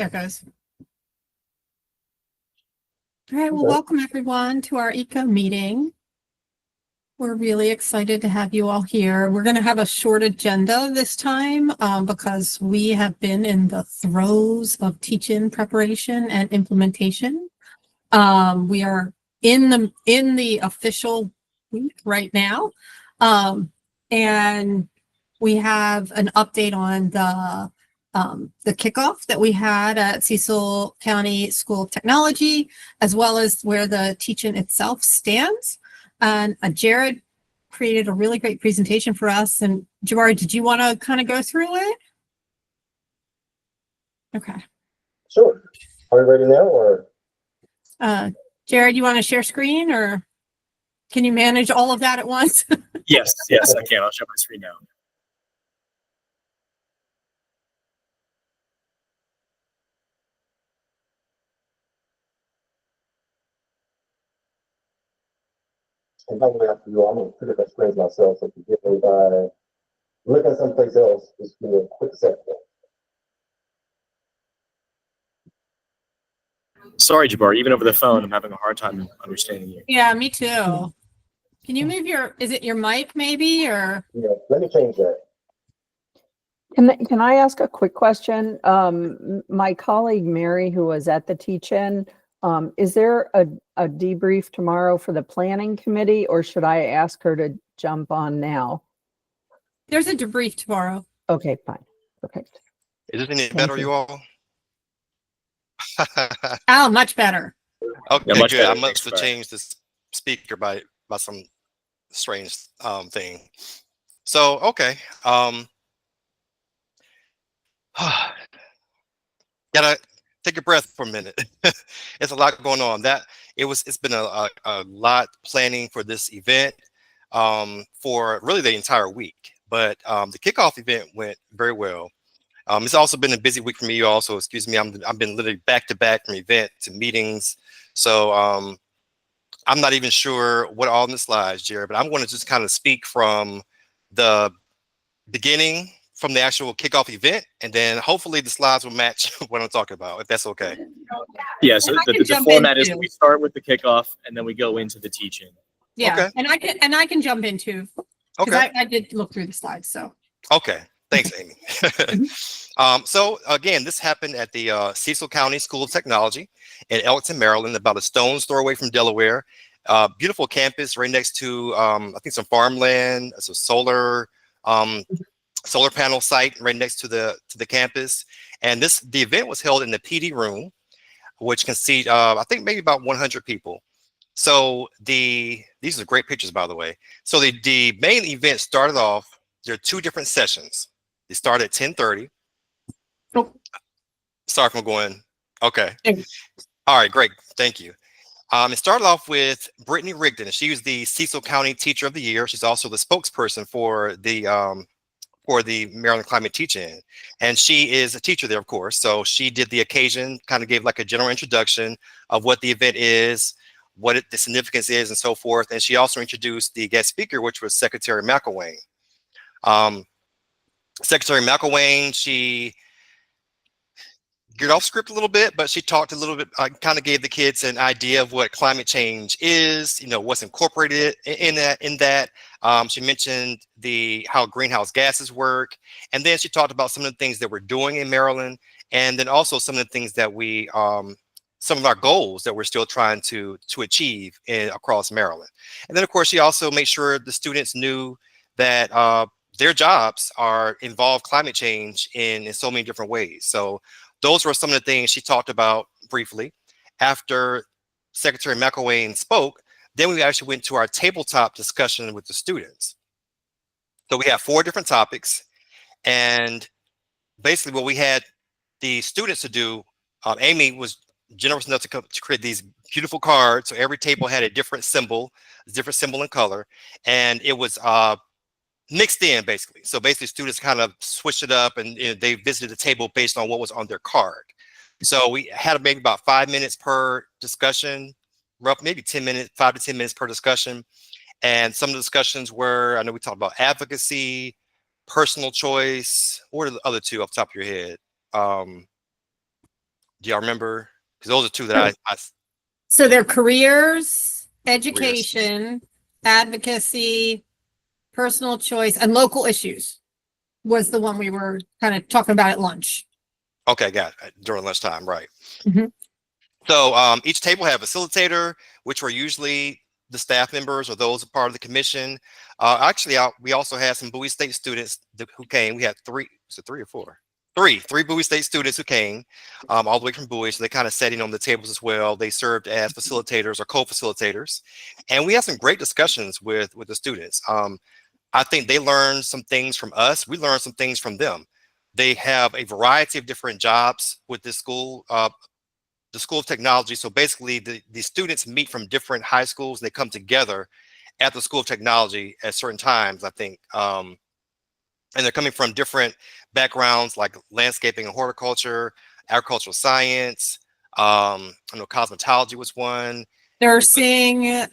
There it goes. All right, well, welcome everyone to our ECO meeting. We're really excited to have you all here. We're going to have a short agenda this time because we have been in the throes of teach-in preparation and implementation. We are in the official week right now, and we have an update on the kickoff that we had at Cecil County School of Technology, as well as where the teach-in itself stands. And Jared created a really great presentation for us. And Jabari, did you want to kind of go through it? Okay. Sure. Are we ready now, or? Jared, you want to share screen, or can you manage all of that at once? Yes, I can. I'll share my screen now. And I'm going to put it up screens myself, so if you get me by looking someplace else, just give me a quick second. Sorry, Jabbar, even over the phone, I'm having a hard time understanding you. Yeah, me too. Can you move is it your mic maybe, or? Yeah, let me change that. Can I ask a quick question? My colleague Mary, who was at the teach-in, is there a debrief tomorrow for the planning committee, or should I ask her to jump on now? There's a debrief tomorrow. Okay, fine. Perfect. Is this any better, you all? Oh, much better. Okay, Yeah, much good. better. I must have Thanks, changed this speaker by some strange thing. So okay. Gotta take a breath for a minute. It's a lot going on. It's been a lot planning for this event for really the entire week. But the kickoff event went very well. It's also been a busy week for me also, excuse me. I've been literally back to back from event to meetings. So I'm not even sure what all in the slides, Jared, but I'm going to just kind of speak from the beginning, from the actual kickoff event, and then hopefully the slides will match what I'm talking about, if that's okay. Yeah, so the format is we start with the kickoff and then we go into the teach-in. Yeah, Okay. and I can jump in too. Okay. I did look through the slides, so. Okay. Thanks, Amy. So again, this happened at the Cecil County School of Technology in Elkton, Maryland, about a stone's throw away from Delaware. Beautiful campus right next to, I think, some farmland. It's a solar panel site right next to the campus. And the event was held in the PD room, which can seat, I think, maybe about 100 people. So these are great pictures, by the way. So the main event started off. There are two different sessions. They start at 10:30. Oh. Sorry if I'm going. Okay. All right, great. Thank you. It started off with Brittany Rigdon. She was the Cecil County Teacher of the Year. She's also the spokesperson for the Maryland Climate Teach-In. And she is a teacher there, of course. So she did the occasion, kind of gave like a general introduction of what the event is, what the significance is, and so forth. And she also introduced the guest speaker, which was Secretary McElwain. Secretary McElwain, she geared off script a little bit, but she talked a little bit, kind of gave the kids an idea of what climate change is, what's incorporated in that. She mentioned how greenhouse gases work. And then she talked about some of the things that we're doing in Maryland. And then also some of the things that some of our goals that we're still trying to achieve across Maryland. And then of course, she also made sure the students knew that their jobs involve climate change in so many different ways. So those were some of the things she talked about briefly. After Secretary McElwain spoke, then we actually went to our tabletop discussion with the students. So we have 4 different topics, and basically what we had the students to do, Amy was generous enough to create these beautiful cards. So every table had a different symbol and color, and it was mixed in basically. So basically students kind of switched it up, and they visited the table based on what was on their card. So we had maybe about 5 minutes per discussion, maybe 10 minutes, 5 to 10 minutes per discussion. And some of the discussions were, I know we talked about advocacy, personal choice. What are the other two off the top of your head? Do y'all remember? Because those are two that I So their careers, education, advocacy, personal choice, and local issues was the one we were kind of talking about at lunch. okay, got it. During lunchtime, right. Mhm. So each table had a facilitator, which were usually the staff members or those a part of the commission. Actually, we also had some Bowie State students who came. We had three or four? Three Bowie State students who came all the way from Bowie. So they kind of sat in on the tables as well. They served as facilitators or co-facilitators. And we had some great discussions with the students. I think they learned some things from us. We learned some things from them. They have a variety of different jobs with this school, the School of Technology. So basically the students meet from different high schools. They come together at the School of Technology at certain times, I think. And they're coming from different backgrounds like landscaping and horticulture, agricultural science. I know cosmetology was one. Nursing,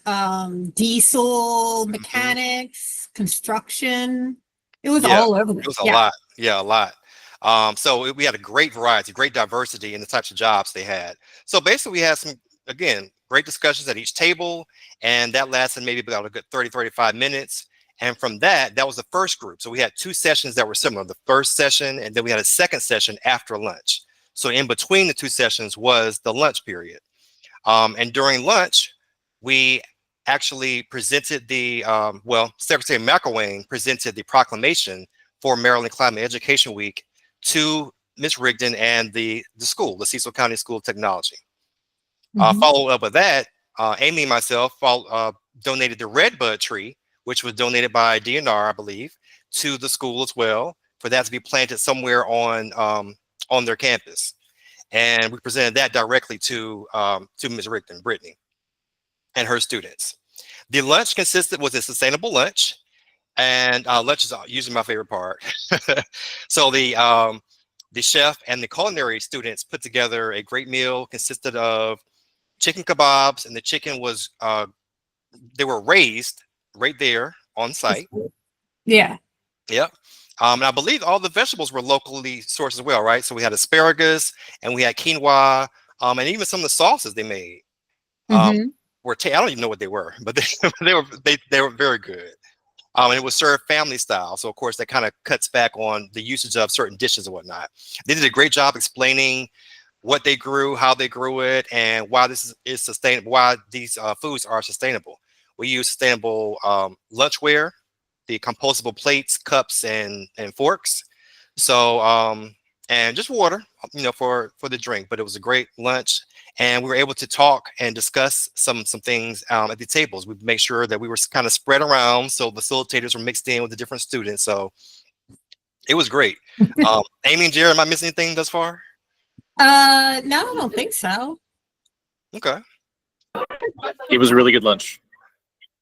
diesel, mechanics, construction. It was Yeah, all over. It was a lot. Yeah, a lot. So we had a great variety, great diversity in the types of jobs they had. So basically we had some, again, great discussions at each table, and that lasted maybe about a good 30, 35 minutes. And from that was the first group. So we had two sessions that were similar, the first session, and then we had a second session after lunch. So in between the two sessions was the lunch period. And during lunch, we actually presented the, Secretary McElwain presented the proclamation for Maryland Climate Education Week to Ms. Rigdon and the school, the Cecil County School of Technology. Follow up with that, Amy and myself donated the redbud tree, which was donated by DNR, I believe, to the school as well, for that to be planted somewhere on their campus. And we presented that directly to Ms. Rigdon, Brittany, and her students. The lunch was a sustainable lunch, and lunch is usually my favorite part. So the chef and the culinary students put together a great meal, consisted of chicken kebabs, and the chicken was they were raised right there on site. Yeah. Yep. And I believe all the vegetables were locally sourced as well, right? So we had asparagus and we had quinoa, and even some of the sauces they made were I don't even know what they were, but they were very good. And it was served family style. So of course that kind of cuts back on the usage of certain dishes and whatnot. They did a great job explaining what they grew, how they grew it, and why this is sustainable, why these foods are sustainable. We use sustainable lunchware, the compostable plates, cups, and forks. So, and just water, for the drink. But it was a great lunch, and we were able to talk and discuss some things at the tables. We made sure that we were kind of spread around, so facilitators were mixed in with the different students. So it was great. Amy and Jared, am I missing anything thus far? No, I don't think so. Okay. It was a really good lunch.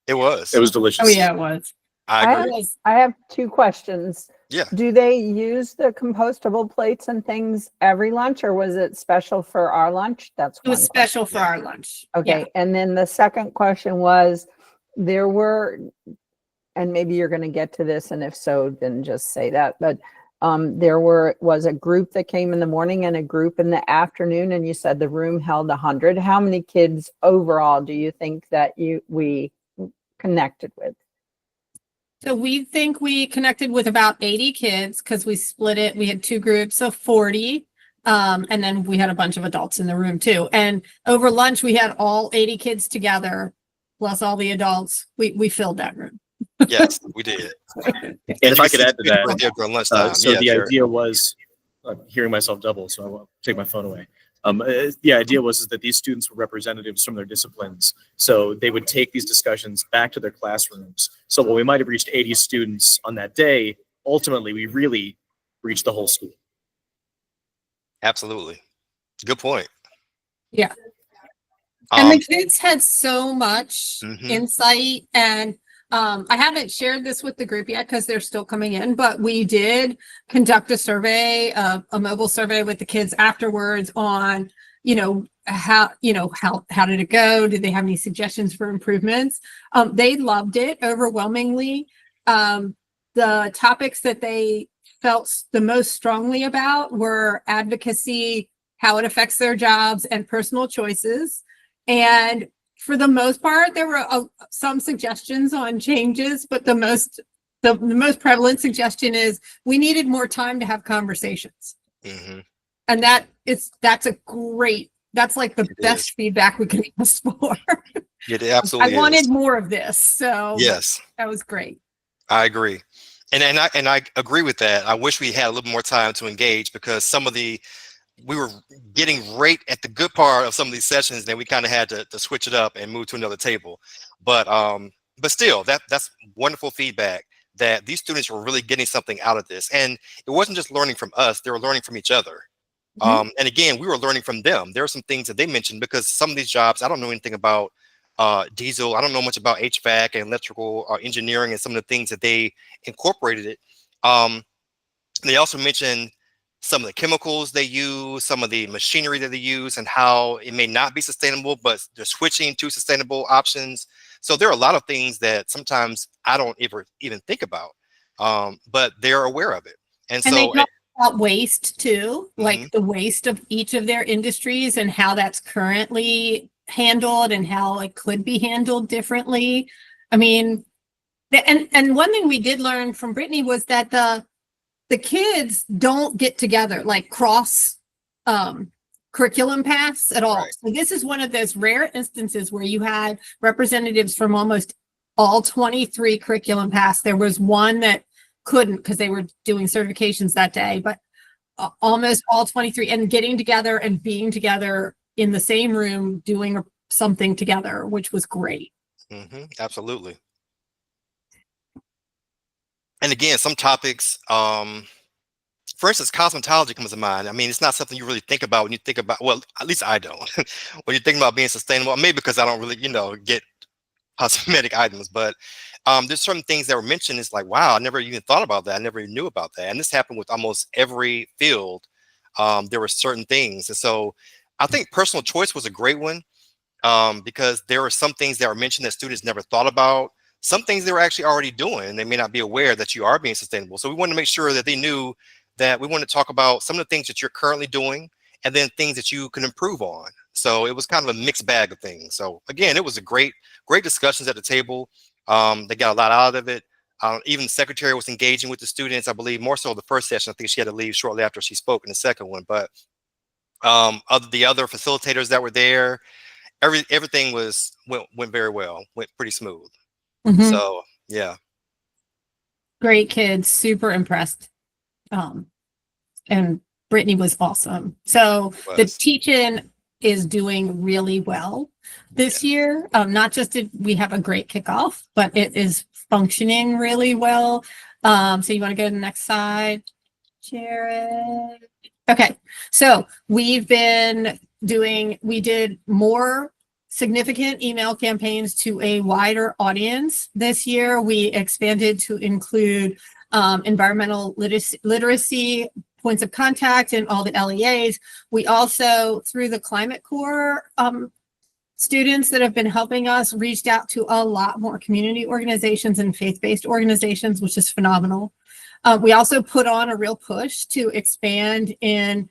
It was. It was delicious. Oh yeah, it was. I agree. I have two questions. Yeah. Do they use the compostable plates and things every lunch, or was it special for our lunch? That's It was one special for our lunch. Okay. Yeah. And then the second question was, there were, and maybe you're going to get to this, and if so, then just say that, but there was a group that came in the morning and a group in the afternoon, and you said the room held 100. How many kids overall do you think that we connected with? So we think we connected with about 80 kids because we split it. We had two groups of 40. And then we had a bunch of adults in the room too. And over lunch, we had all 80 kids together, plus all the adults. We filled that room. Yes, we did. And if I could add to that, right there during lunchtime. so Yeah, the Jared. idea was, I'm hearing myself double, so I won't take my phone away. The idea was that these students were representatives from their disciplines, so they would take these discussions back to their classrooms. So while we might have reached 80 students on that day, ultimately we really reached the whole school. Absolutely. Good point. Yeah. And the kids had so much insight, and I haven't shared this with the group yet because they're still coming in, but we did conduct a survey, a mobile survey with the kids afterwards on, how did it go? Did they have any suggestions for improvements? They loved it overwhelmingly. The topics that they felt the most strongly about were advocacy, how it affects their jobs and personal choices. And for the most part, there were some suggestions on changes, but the most prevalent suggestion is we needed more time to have conversations. Hmm. And that's like the It best is. feedback we could ask for. It absolutely I wanted is. more of this, so Yes, that was great. I agree. And I agree with that. I wish we had a little more time to engage because we were getting right at the good part of some of these sessions, then we kind of had to switch it up and move to another table. But still, that's wonderful feedback that these students were really getting something out of this. And it wasn't just learning from us, they were learning from each other. And again, we were learning from them. There are some things that they mentioned because some of these jobs, I don't know anything about diesel. I don't know much about HVAC and electrical engineering and some of the things that they incorporated it. They also mentioned some of the chemicals they use, some of the machinery that they use, and how it may not be sustainable, but they're switching to sustainable options. So there are a lot of things that sometimes I don't even think about, but they're aware of it. And And they so, talk about waste too, like Mhm. the waste of each of their industries and how that's currently handled and how it could be handled differently. I mean, and one thing we did learn from Brittany was that the kids don't get together like cross curriculum paths at all. Right. So this is one of those rare instances where you had representatives from almost all 23 curriculum paths. There was one that couldn't because they were doing certifications that day, but almost all 23 and getting together and being together in the same room doing something together, which was great. Absolutely. And again, some topics, for instance, cosmetology comes to mind. I mean, it's not something you really think about when you think about, well, at least I don't. When you think about being sustainable, maybe because I don't really, get cosmetic items, but there's certain things that were mentioned. It's like, wow, I never even thought about that. I never even knew about that. And this happened with almost every field. There were certain things. And so I think personal choice was a great one because there were some things that were mentioned that students never thought about. Some things they were actually already doing, and they may not be aware that you are being sustainable. So we wanted to make sure that they knew that we want to talk about some of the things that you're currently doing and then things that you can improve on. So it was kind of a mixed bag of things. So again, it was a great discussions at the table. They got a lot out of it. Even the secretary was engaging with the students, I believe, more so the first session. I think she had to leave shortly after she spoke in the second one. But the other facilitators that were there, everything went very well, went pretty smooth. So yeah. Great kids, super impressed. And Brittany was awesome. So the teaching is doing really well this year. Not just did we have a great kickoff, but it is functioning really well. So you want to go to the next slide, Jared? Okay, so we did more significant email campaigns to a wider audience this year. We expanded to include environmental literacy points of contact and all the LEAs. We also, through the Climate Corps students that have been helping us, reached out to a lot more community organizations and faith-based organizations, which is phenomenal. We also put on a real push to expand in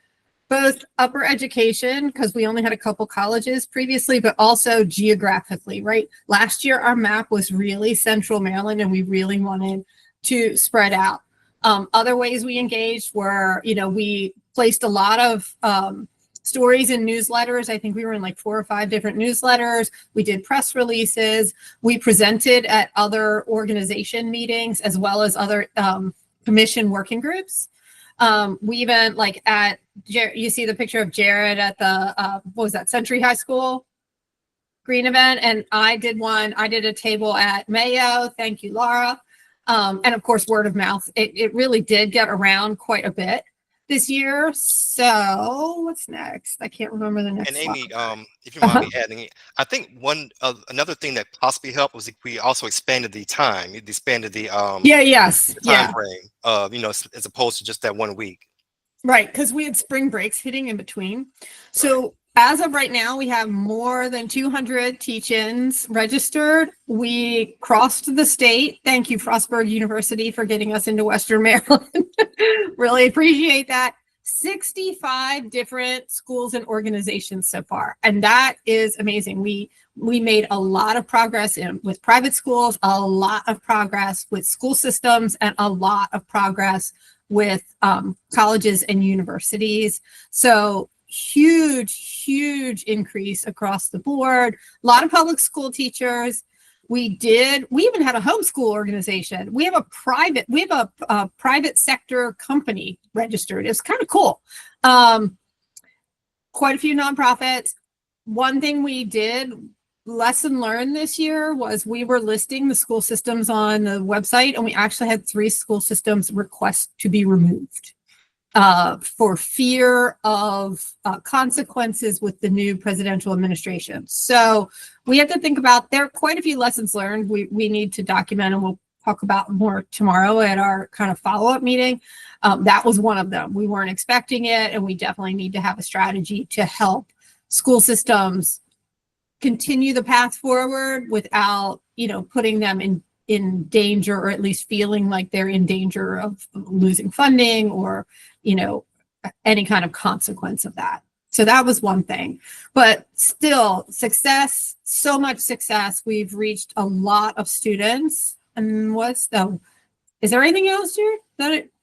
both upper education, because we only had a couple colleges previously, but also geographically, right? Last year, our map was really central Maryland, and we really wanted to spread out. Other ways we engaged were, we placed a lot of stories in newsletters. I think we were in like 4 or 5 different newsletters. We did press releases. We presented at other organization meetings as well as other commission working groups. We even you see the picture of Jared at the, what was that, Century High School green event. And I did a table at Mayo. Thank you, Laura. And of course, word of mouth. It really did get around quite a bit this year. So what's next? I can't remember the next And Amy, slide. if you mind me adding, I think another thing that possibly helped was we also expanded the time. It expanded the time frame as opposed to just that 1 week. Right, because we had spring breaks hitting in between. So as of right now, we have more than 200 teach-ins registered. We crossed the state. Thank you, Frostburg University, for getting us into Western Maryland. Really appreciate that. 65 different schools and organizations so far, and that is amazing. We made a lot of progress with private schools, a lot of progress with school systems, and a lot of progress with colleges and universities. So huge increase across the board. A lot of public school teachers. We even had a homeschool organization. We have a private sector company registered. It's kind of cool. Quite a few nonprofits. One thing we did, lesson learned this year, was we were listing the school systems on the website, and we actually had 3 school systems request to be removed for fear of consequences with the new presidential administration. So we have to think about, there are quite a few lessons learned we need to document, and we'll talk about more tomorrow at our kind of follow-up meeting. That was one of them. We weren't expecting it, and we definitely need to have a strategy to help school systems continue the path forward without, putting them in danger, or at least feeling like they're in danger of losing funding or, any kind of consequence of that. So that was one thing, but still success, so much success. We've reached a lot of students. And is there anything else here?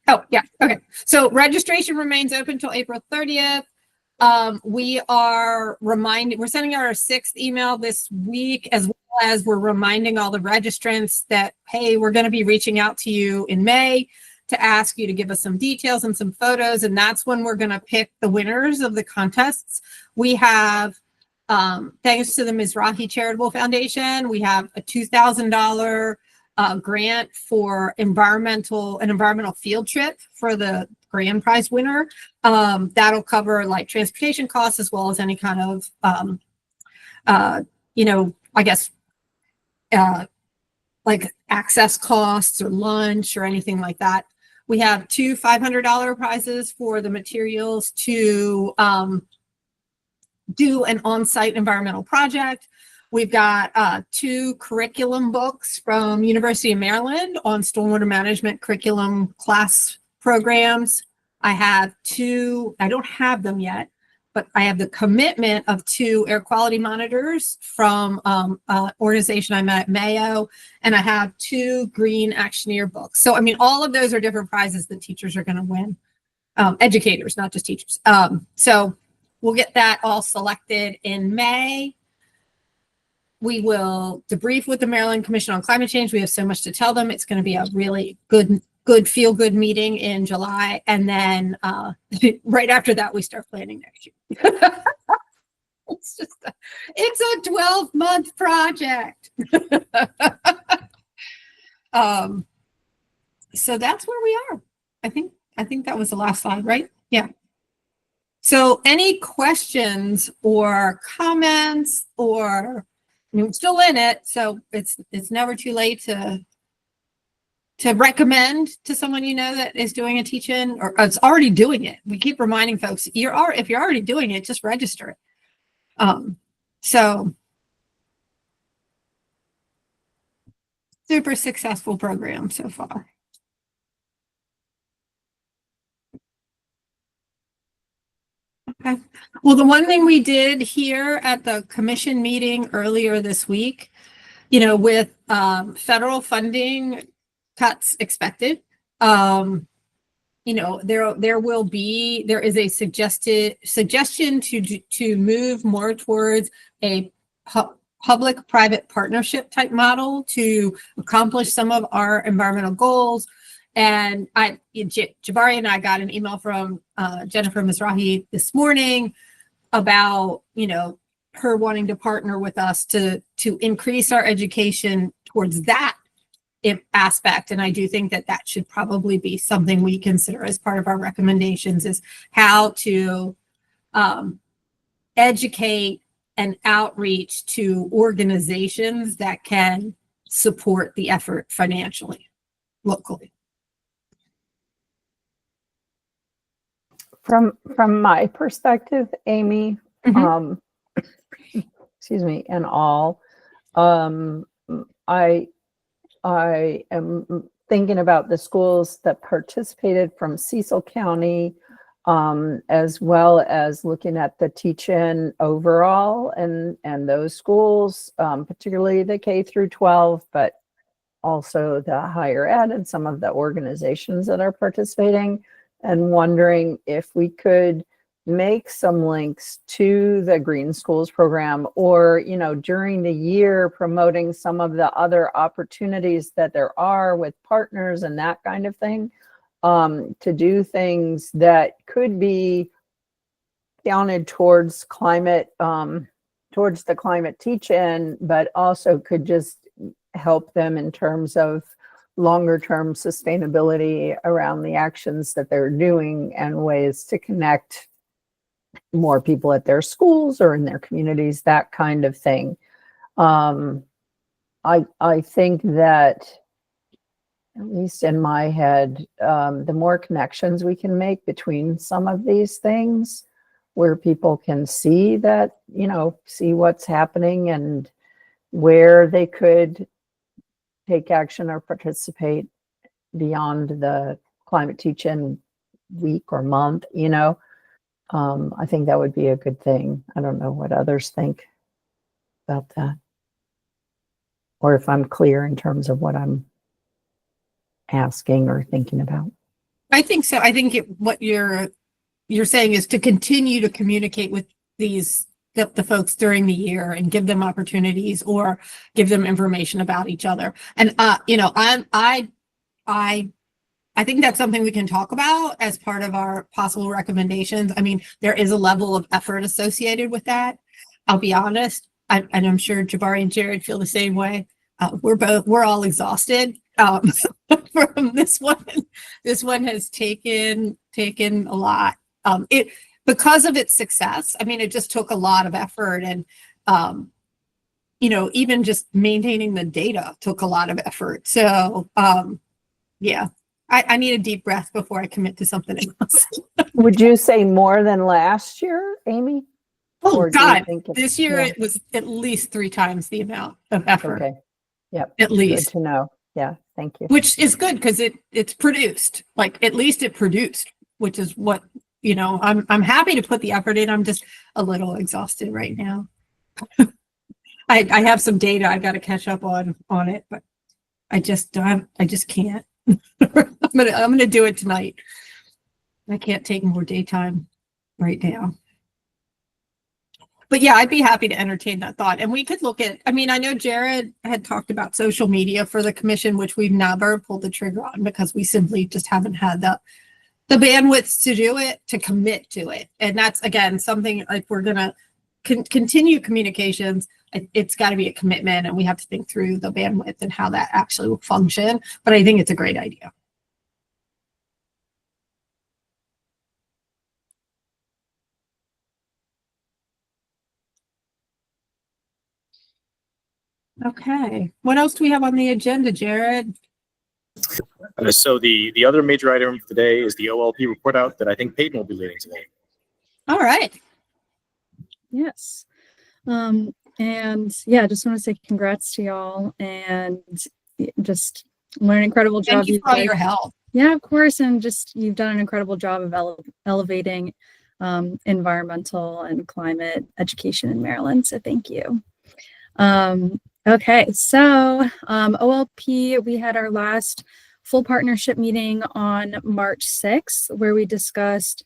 Oh, yeah. Okay. So registration remains open till April 30th. We're sending out our 6th email this week, as well as we're reminding all the registrants that, hey, we're going to be reaching out to you in May to ask you to give us some details and some photos. And that's when we're going to pick the winners of the contests. We have, thanks to the Mizrahi Charitable Foundation, we have a $2,000 grant for an environmental field trip for the grand prize winner. That'll cover like transportation costs, as well as any kind of, like access costs or lunch or anything like that. We have 2 $500 prizes for the materials to do an on-site environmental project. We've got 2 curriculum books from University of Maryland on stormwater management curriculum class programs. I have 2, I don't have them yet, but I have the commitment of 2 air quality monitors from an organization I met at Mayo, and I have 2 Green Actioneer books. So, all of those are different prizes that teachers are going to win. Educators, not just teachers. So we'll get that all selected in May. We will debrief with the Maryland Commission on Climate Change. We have so much to tell them. It's going to be a really good feel-good meeting in July. And then right after that, we start planning next year. It's a 12-month project. So that's where we are. I think that was the last slide, right? Yeah. So any questions or comments, or I'm still in it, so it's never too late to recommend to someone that is doing a teach-in, or it's already doing it. We keep reminding folks, if you're already doing it, just register it. So super successful program so far. Okay. Well, the one thing we did here at the commission meeting earlier this week, with federal funding cuts expected, there is a suggestion to move more towards a public-private partnership type model to accomplish some of our environmental goals. And Jabari and I got an email from Jennifer Mizrahi this morning about, her wanting to partner with us to increase our education towards that aspect. And I do think that should probably be something we consider as part of our recommendations, is how to educate and outreach to organizations that can support the effort financially, locally. From my perspective, Amy, excuse me, and all, I am thinking about the schools that participated from Cecil County, as well as looking at the teaching overall and those schools, particularly the K through 12, but also the higher ed and some of the organizations that are participating, and wondering if we could make some links to the Green Schools program, or, you know, during the year promoting some of the other opportunities that there are with partners and that kind of thing, to do things that could be counted towards climate, towards the climate teach-in, but also could just help them in terms of longer term sustainability around the actions that they're doing and ways to connect more people at their schools or in their communities, that kind of thing. I think that, at least in my head, the more connections we can make between some of these things, where people can see that, you know, see what's happening and where they could take action or participate beyond the climate teach-in week or month, you know, I think that would be a good thing. I don't know what others think about that, or if I'm clear in terms of what I'm asking or thinking about. I think so. I think what you're saying is to continue to communicate with the folks during the year and give them opportunities or give them information about each other. And you know, I think that's something we can talk about as part of our possible recommendations. I mean, there is a level of effort associated with that. I'll be honest, and I'm sure Jabari and Jared feel the same way. We're all exhausted from this one. This one has taken a lot. Because of its success. I mean, it just took a lot of effort, and you know, even just maintaining the data took a lot of effort. So yeah, I need a deep breath before I commit to something else. Would you say more than last year, Amy? Oh Or do you God, think this year yeah. it was at least 3 times the amount of effort. Okay. Yep. At Good least, to know. Yeah. Thank you. which is good because it's produced. Like at least it produced, which is what, you know, I'm happy to put the effort in. I'm just a little exhausted right now. I have some data I got to catch up on it, but I just can't. I'm gonna do it tonight. I can't take more daytime right now. But yeah, I'd be happy to entertain that thought. And we could look at, I mean, I know Jared had talked about social media for the commission, which we've never pulled the trigger on because we simply just haven't had the bandwidth to do it, to commit to it. And that's, again, something like we're going to continue communications. It's got to be a commitment, and we have to think through the bandwidth and how that actually will function. But I think it's a great idea. Okay. What else do we have on the agenda, Jared? So the other major item for today is the OLP report out that I think Peyton will be leading today. All right. Yes. And yeah, just want to say congrats to y'all, and just what an incredible job Thank you you've for all done. your help. Yeah, of course. And just, you've done an incredible job of elevating environmental and climate education in Maryland. So thank you. Okay, so OLP, we had our last full partnership meeting on March 6th, where we discussed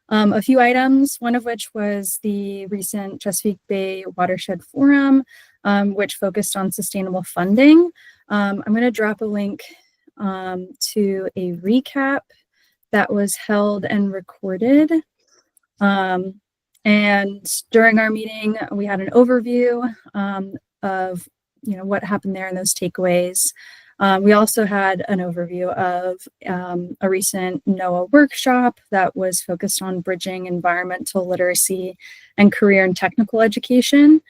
a few items, one of which was the recent Chesapeake Bay Watershed Forum, which focused on sustainable funding. I'm going to drop a link to a recap that was held and recorded. And during our meeting, we had an overview of what happened there and those takeaways. We also had an overview of a recent NOAA workshop that was focused on bridging environmental literacy and career and technical education.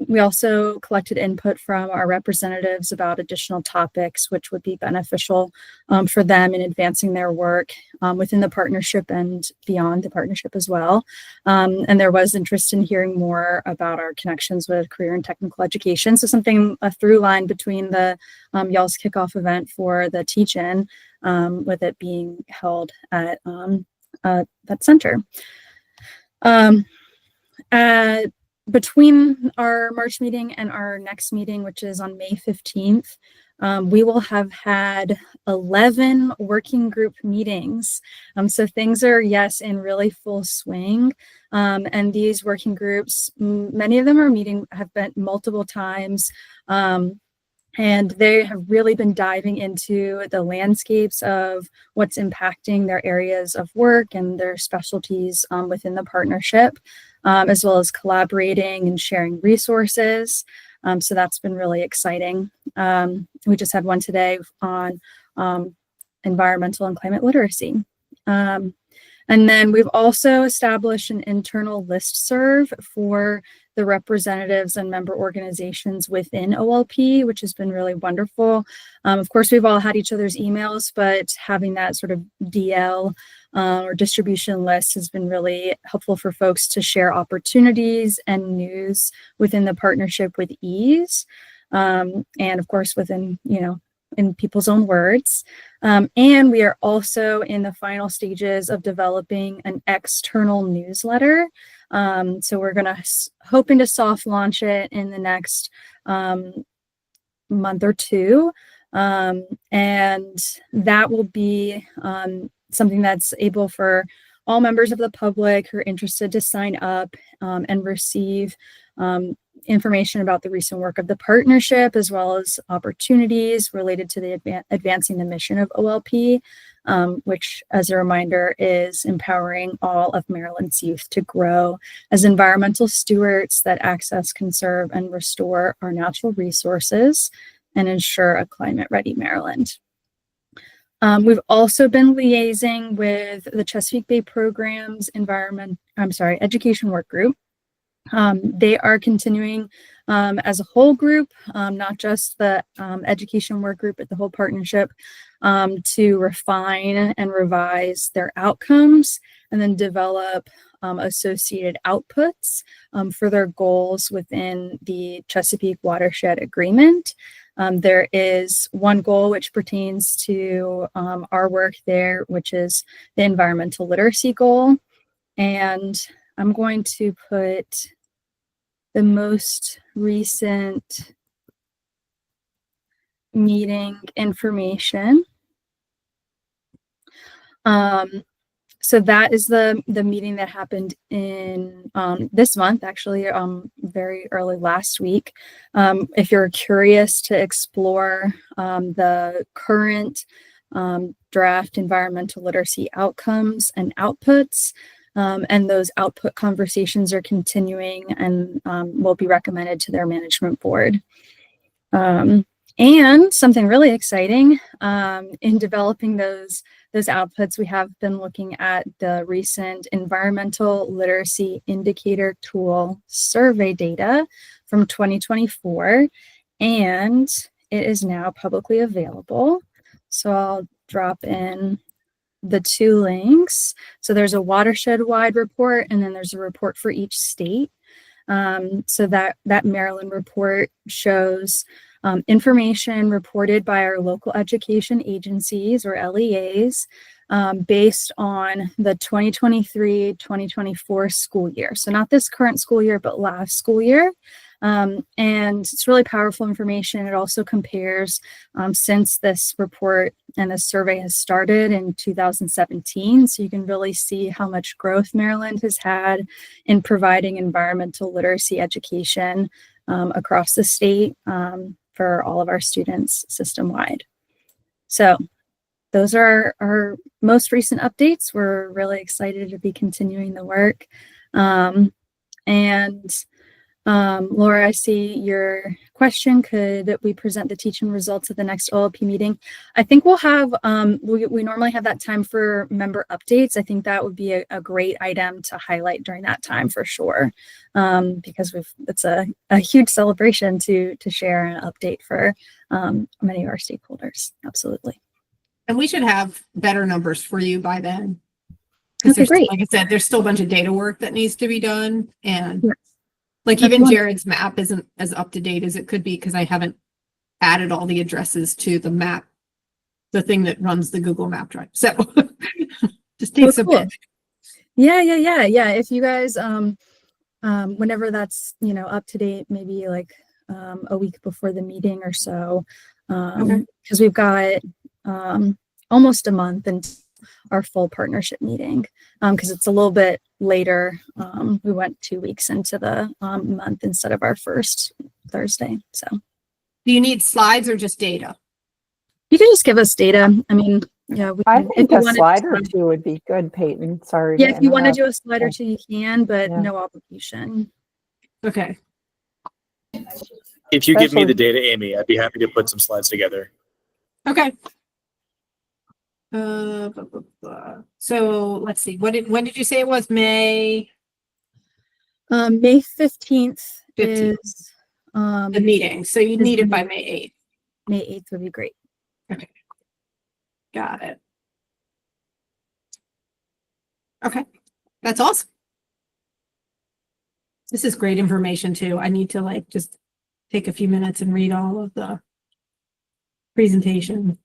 We also collected input from our representatives about additional topics which would be beneficial for them in advancing their work within the partnership and beyond the partnership as well. And there was interest in hearing more about our connections with career and technical education. So a through line between the y'all's kickoff event for the teach-in, with it being held at that center. Between our March meeting and our next meeting, which is on May 15th, we will have had 11 working group meetings. So things are, yes, in really full swing. And these working groups, many of them have been multiple times. And they have really been diving into the landscapes of what's impacting their areas of work and their specialties within the partnership, as well as collaborating and sharing resources. So that's been really exciting. We just had one today on environmental and climate literacy. And then we've also established an internal listserv for the representatives and member organizations within OLP, which has been really wonderful. Of course, we've all had each other's emails, but having that sort of DL or distribution list has been really helpful for folks to share opportunities and news within the partnership with ease. And of course, within, in people's own words. And we are also in the final stages of developing an external newsletter. So we're hoping to soft launch it in the next month or two. And that will be something that's able for all members of the public who are interested to sign up and receive information about the recent work of the partnership, as well as opportunities related to the advancing the mission of OLP, which, as a reminder, is empowering all of Maryland's youth to grow as environmental stewards that access, conserve, and restore our natural resources and ensure a climate-ready Maryland. We've also been liaising with the Chesapeake Bay Program's Education Work Group. They are continuing as a whole group, not just the education work group, but the whole partnership, to refine and revise their outcomes and then develop associated outputs for their goals within the Chesapeake Watershed Agreement. There is one goal which pertains to our work there, which is the environmental literacy goal. And I'm going to put the most recent meeting information. So that is the meeting that happened in this month, actually, very early last week. If you're curious to explore the current draft environmental literacy outcomes and outputs, and those output conversations are continuing and will be recommended to their management board. And something really exciting in developing those outputs, we have been looking at the recent Environmental Literacy Indicator Tool survey data from 2024, and it is now publicly available. So I'll drop in the two links. So there's a watershed-wide report, and then there's a report for each state. So that Maryland report shows information reported by our local education agencies, or LEAs, based on the 2023-2024 school year. So not this current school year, but last school year. And it's really powerful information. It also compares since this report and this survey has started in 2017. So you can really see how much growth Maryland has had in providing environmental literacy education across the state for all of our students system-wide. So those are our most recent updates. We're really excited to be continuing the work. Laura, I see your question. Could we present the teaching results at the next OLP meeting? I think we'll have, we normally have that time for member updates. I think that would be a great item to highlight during that time for sure, because it's a huge celebration to share an update for many of our stakeholders. Absolutely. And we should have better numbers for you by then. Okay, great. Like I said, there's still a bunch of data work that needs to be done. And Yes. like That's even wonderful. Jared's map isn't as up to date as it could be because I haven't added all the addresses to the map, the thing that runs the Google Map Drive. So Just takes Oh, a cool. bit. Yeah. If you guys, whenever that's, up to date, maybe like, a week before the meeting or so. Okay. Cause we've got, almost a month and our full partnership meeting. Cause it's a little bit later. We went 2 weeks into the, month instead of our first Thursday. So Do you need slides or just data? you can just give us data. I mean, yeah, we I can, think you a wanna slide do or some- two would be good, Peyton. Sorry. yeah, if you want to interrupt. do a slide or Yeah. two, you can, but Yeah. no obligation. Okay. If you give me the Especially- data, Amy, I'd be happy to put some slides together. Okay. So let's see. When did you say it was? May May 15th 15th. is, the meeting. So you need it by May 8th. May 8th would be great. Got it. Okay. That's awesome. This is great information too. I need to like just take a few minutes and read all of the presentation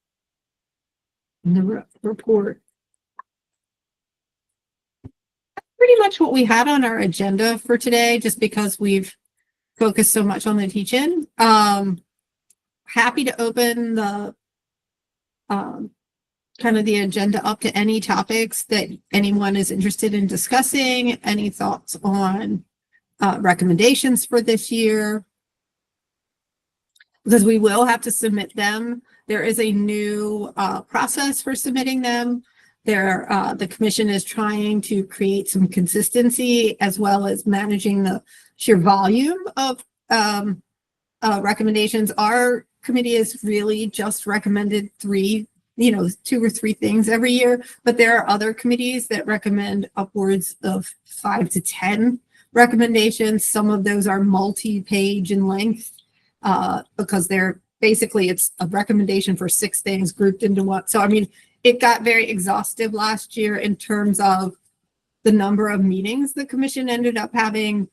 and the report. That's pretty much what we had on our agenda for today, just because we've focused so much on the teach-in. Happy to open the kind of the agenda up to any topics that anyone is interested in discussing, any thoughts on recommendations for this year. Because we will have to submit them. There is a new process for submitting them. The commission is trying to create some consistency as well as managing the sheer volume of recommendations. Our committee has really just recommended 2 or 3 things every year, but there are other committees that recommend upwards of 5 to 10 recommendations. Some of those are multi-page in length because it's a recommendation for 6 things grouped into one. So, I mean, it got very exhaustive last year in terms of the number of meetings the commission ended up having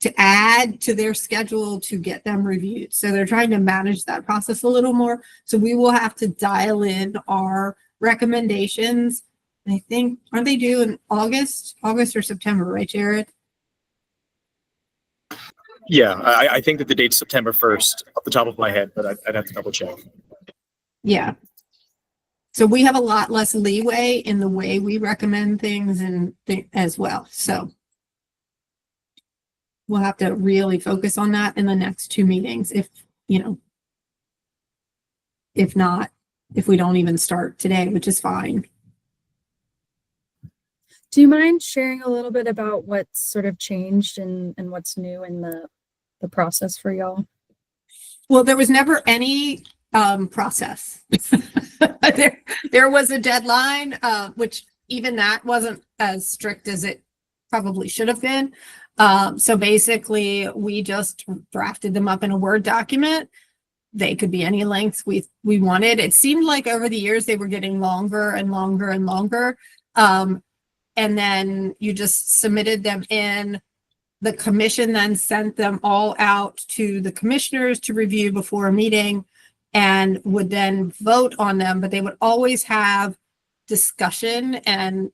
to add to their schedule to get them reviewed. So they're trying to manage that process a little more. So we will have to dial in our recommendations. I think, aren't they due in August or September, right, Jared? Yeah, I think that the date's September 1st off the top of my head, but I'd have to double check. Yeah. So we have a lot less leeway in the way we recommend things as well. So we'll have to really focus on that in the next 2 meetings if not, if we don't even start today, which is fine. Do you mind sharing a little bit about what's sort of changed and what's new in the process for y'all? Well, there was never any process. There was a deadline, which even that wasn't as strict as it probably should have been. So basically, we just drafted them up in a Word document. They could be any length we wanted. It seemed like over the years they were getting longer and longer and longer. And then you just submitted them in. The commission then sent them all out to the commissioners to review before a meeting and would then vote on them, but they would always have discussion. And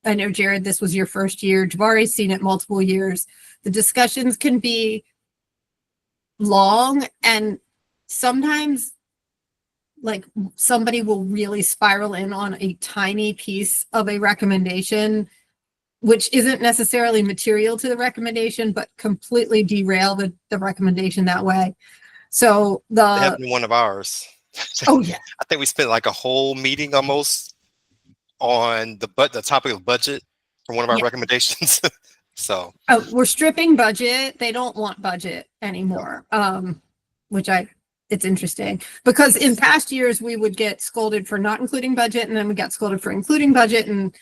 I know, Jared, this was your first year. Javari's seen it multiple years. The discussions can be long, and sometimes like somebody will really spiral in on a tiny piece of a recommendation, which isn't necessarily material to the recommendation, but completely derail the recommendation that way. So That happened to one of ours. oh yeah, I think we spent like a whole meeting almost on the topic of budget for one of our Yeah. recommendations. So we're stripping budget. They don't want budget anymore, it's interesting because in past years we would get scolded for not including budget, and then we got scolded for including budget, and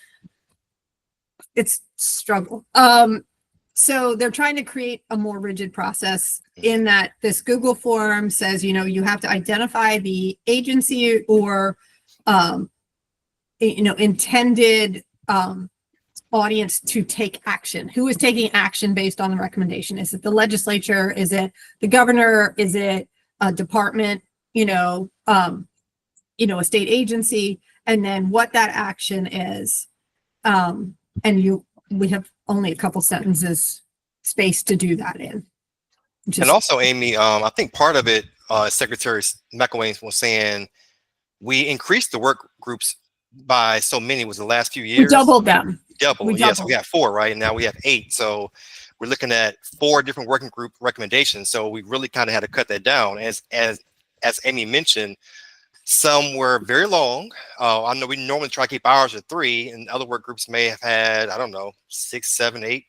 it's struggle. So they're trying to create a more rigid process in that this Google form says, you have to identify the agency or, intended audience to take action. Who is taking action based on the recommendation? Is it the legislature? Is it the governor? Is it a department? A state agency? And then what that action is. And we have only a couple sentences space to do that in. And also, Amy, I think part of it, Secretary McElwain was saying, we increased the work groups by so many, was the last few we years. doubled them. Double. we Yes, doubled. we had 4, right? And now we have 8. So we're looking at 4 different working group recommendations. So we really kind of had to cut that down. As Amy mentioned, some were very long. I know we normally try to keep ours at 3, and other work groups may have had, I don't know, 6, 7, 8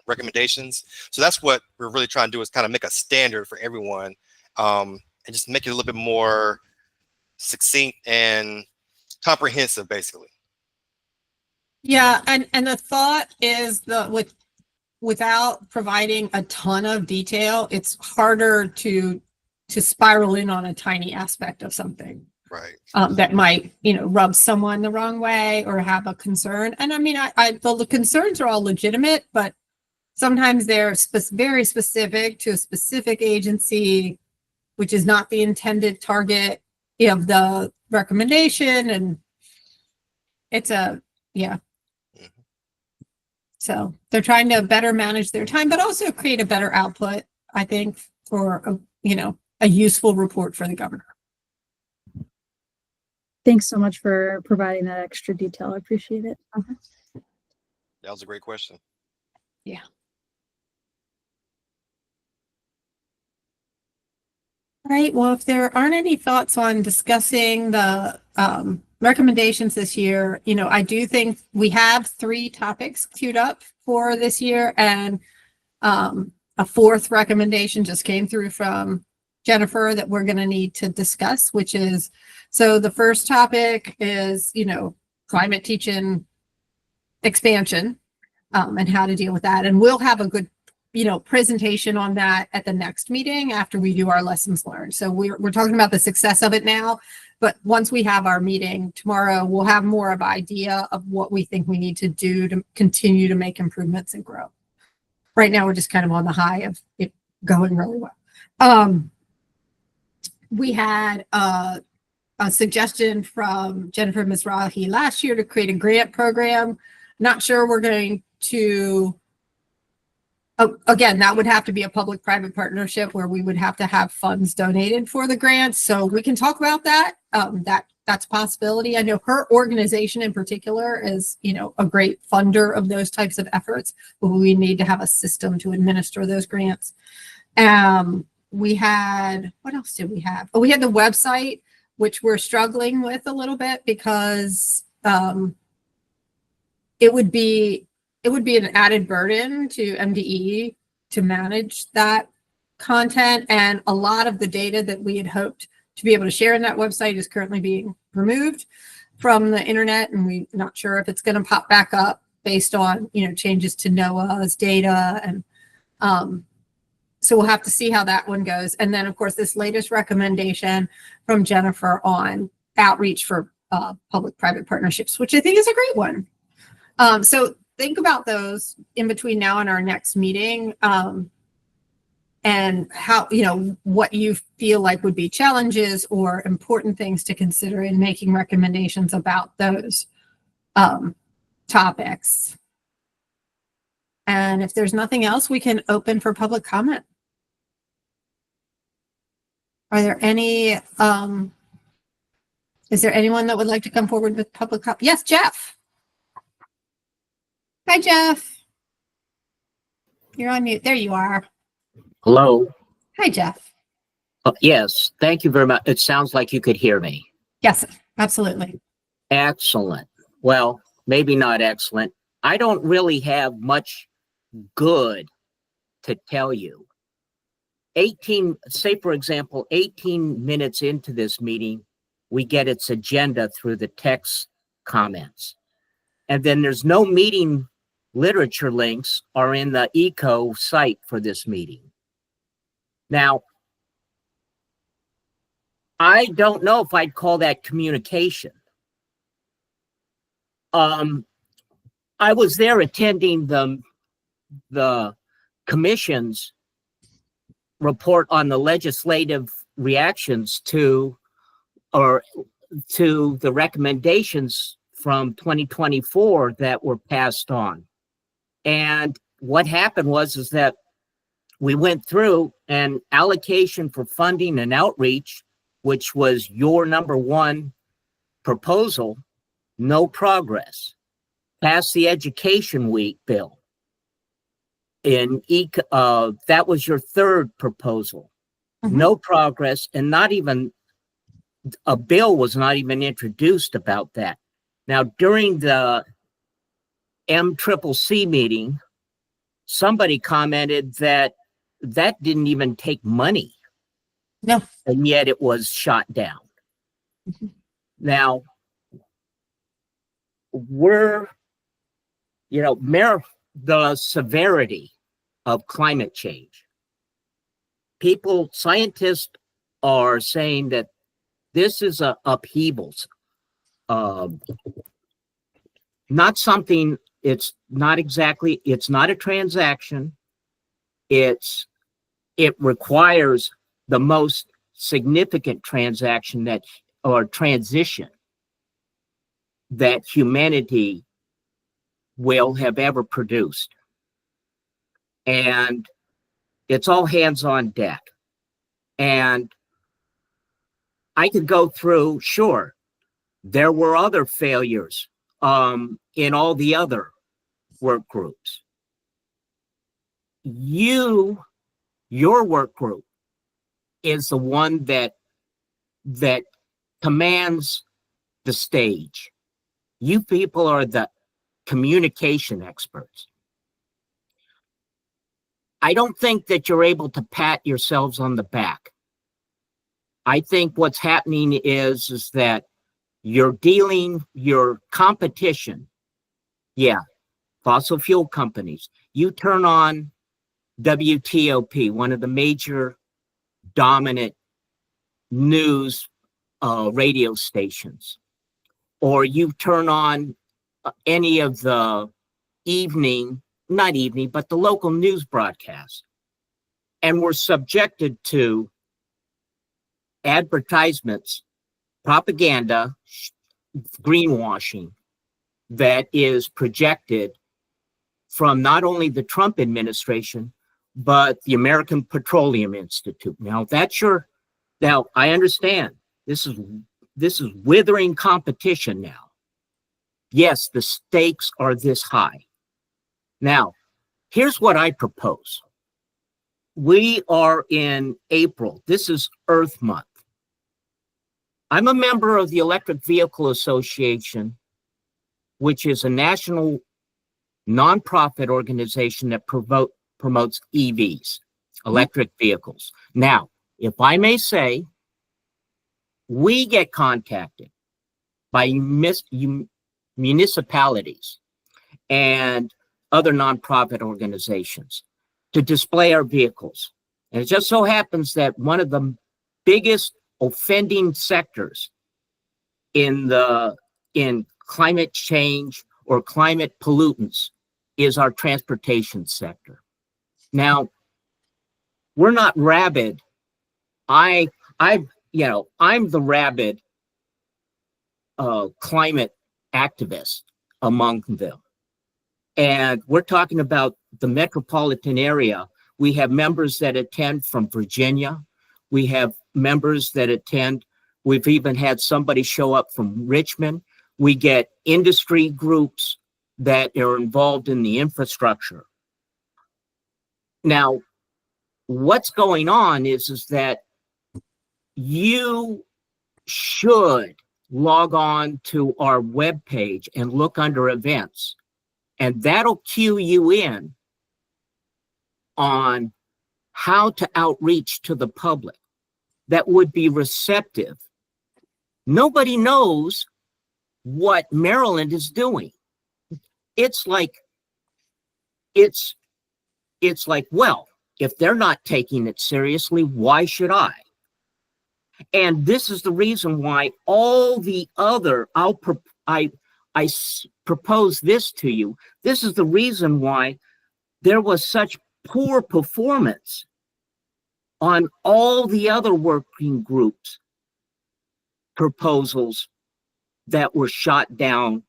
recommendations. So that's what we're really trying to do, is kind of make a standard for everyone, and just make it a little bit more succinct and comprehensive, basically. Yeah, and the thought is without providing a ton of detail, it's harder to spiral in on a tiny aspect of something. Right. That might, rub someone the wrong way or have a concern. And I mean, the concerns are all legitimate, but sometimes they're very specific to a specific agency, which is not the intended target of the recommendation. And it's so they're trying to better manage their time, but also create a better output, I think, for a useful report for the governor. Thanks so much for providing that extra detail. I appreciate it. That was a great question. Yeah. All right. Well, if there aren't any thoughts on discussing the recommendations this year, I do think we have 3 topics queued up for this year, and a 4th recommendation just came through from Jennifer that we're going to need to discuss, which is, so the first topic is, climate teaching expansion, and how to deal with that. And we'll have a good, presentation on that at the next meeting after we do our lessons learned. So we're talking about the success of it now, but once we have our meeting tomorrow, we'll have more of an idea of what we think we need to do to continue to make improvements and grow. Right now, we're just kind of on the high of it going really well. We had a suggestion from Jennifer Mizrahi last year to create a grant program. Not sure we're going to, again, that would have to be a public-private partnership where we would have to have funds donated for the grants. So we can talk about that. That's a possibility. I know her organization in particular is, a great funder of those types of efforts, but we need to have a system to administer those grants. We had, what else did we have? Oh, we had the website, which we're struggling with a little bit because it would be an added burden to MDE to manage that content. And a lot of the data that we had hoped to be able to share in that website is currently being removed from the internet. And we're not sure if it's going to pop back up based on, changes to NOAA's data. And so we'll have to see how that one goes. And then, of course, this latest recommendation from Jennifer on outreach for public-private partnerships, which I think is a great one. So think about those in between now and our next meeting, and how, what you feel like would be challenges or important things to consider in making recommendations about those topics. And if there's nothing else, we can open for public comment. Are there any, is there anyone that would like to come forward with public comment? Yes, Jeff. Hi, Jeff. You're on mute. There you are. Hello. Hi, Jeff. Yes, thank you very much. It sounds like you could hear me. Yes, absolutely. Excellent. Well, maybe not excellent. I don't really have much good to tell you. 18, say for example, 18 minutes into this meeting, we get its agenda through the text comments. And then there's no meeting literature links are in the ECO site for this meeting. Now, I don't know if I'd call that communication. I was there attending the commission's report on the legislative reactions to the recommendations from 2024 that were passed on. And what happened is that we went through an allocation for funding and outreach, which was your number one proposal, no progress. Passed the Education Week bill. That was your third proposal. No progress, and not even a bill was not even introduced about that. Now, during the MCCC meeting, somebody commented that didn't even take money. No. And yet it was shot down. Now, the severity of climate change. Scientists are saying that this is a upheavals. Not something, it's not a transaction. It requires the most significant transition that humanity will have ever produced. And it's all hands on deck. And I could go through, sure, there were other failures in all the other work groups. Your work group is the one that commands the stage. You people are the communication experts. I don't think that you're able to pat yourselves on the back. I think what's happening is that your competition, fossil fuel companies. You turn on WTOP, one of the major dominant news radio stations, or you turn on any of the the local news broadcasts, and we're subjected to advertisements, propaganda, greenwashing that is projected from not only the Trump administration, but the American Petroleum Institute. Now I understand this is withering competition now. Yes, the stakes are this high. Now, here's what I propose. We are in April. This is Earth Month. I'm a member of the Electric Vehicle Association, which is a national nonprofit organization that promotes EVs, electric vehicles. Now, if I may say, we get contacted by municipalities and other nonprofit organizations to display our vehicles. And it just so happens that one of the biggest offending sectors in climate change or climate pollutants is our transportation sector. Now, we're not rabid. I'm the rabid climate activist among them. And we're talking about the metropolitan area. We have members that attend from Virginia. We have members that attend. We've even had somebody show up from Richmond. We get industry groups that are involved in the infrastructure. Now, what's going on is that you should log on to our webpage and look under events, and that'll cue you in on how to outreach to the public that would be receptive. Nobody knows what Maryland is doing. It's like, well, if they're not taking it seriously, why should I? And this is the reason why all the other, I propose this to you. This is the reason why there was such poor performance on all the other working groups' proposals that were shot down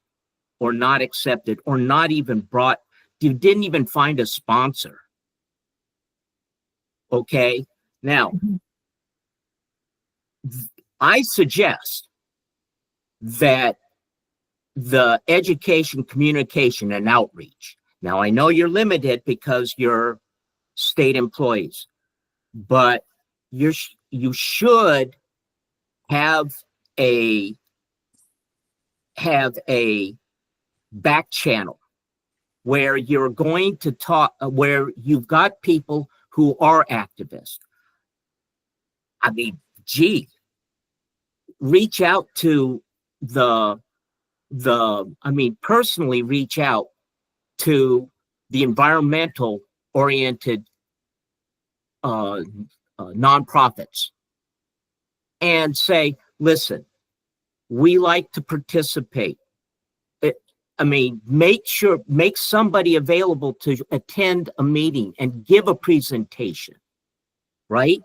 or not accepted or not even brought, you didn't even find a sponsor. Okay. Now, I suggest that the education, communication, and outreach. Now, I know you're limited because you're state employees, but you should have a back channel where you're going to talk, where you've got people who are activists. I mean, gee, reach out to personally reach out to the environmental oriented nonprofits and say, listen, we like to participate. Make somebody available to attend a meeting and give a presentation, right?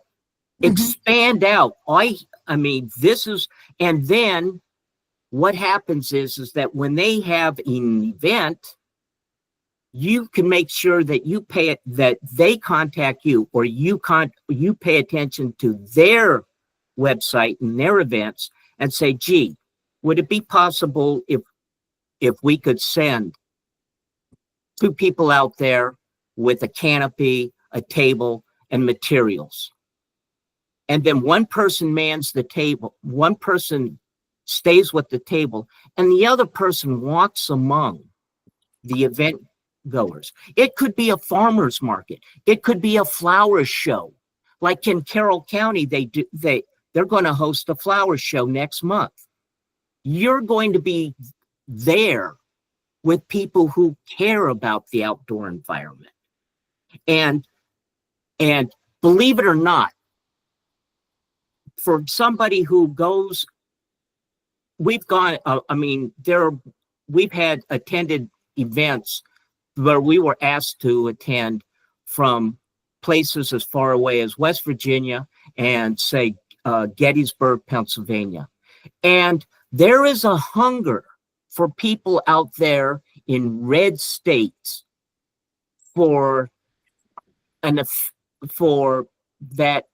Expand out. And then what happens is that when they have an event, you can make sure that that they contact you, or you pay attention to their website and their events and say, gee, would it be possible if we could send 2 people out there with a canopy, a table, and materials? And then one person mans the table, one person stays with the table, and the other person walks among the event goers. It could be a farmer's market. It could be a flower show. Like in Carroll County, they're going to host a flower show next month. You're going to be there with people who care about the outdoor environment. And believe it or not, for somebody who goes, we've had attended events where we were asked to attend from places as far away as West Virginia and say Gettysburg, Pennsylvania. And there is a hunger for people out there in red states for that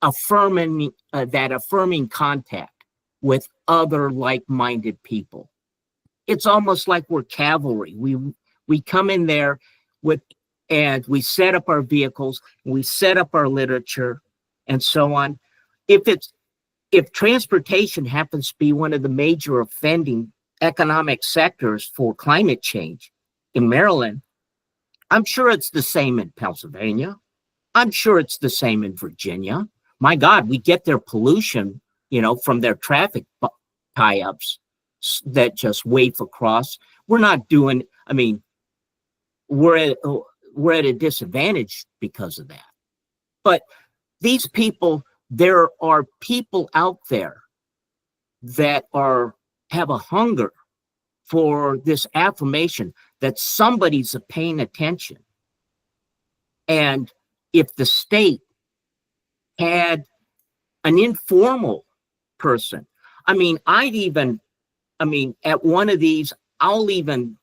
affirming contact with other like-minded people. It's almost like we're cavalry. We come in there and we set up our vehicles, we set up our literature, and so on. If transportation happens to be one of the major offending economic sectors for climate change in Maryland, I'm sure it's the same in Pennsylvania. I'm sure it's the same in Virginia. My God, we get their pollution, from their traffic tie-ups that just wave across. We're not doing, we're at a disadvantage because of that. But these people, there are people out there that have a hunger for this affirmation that somebody's paying attention. And if the state had an informal person, at one of these, I'll even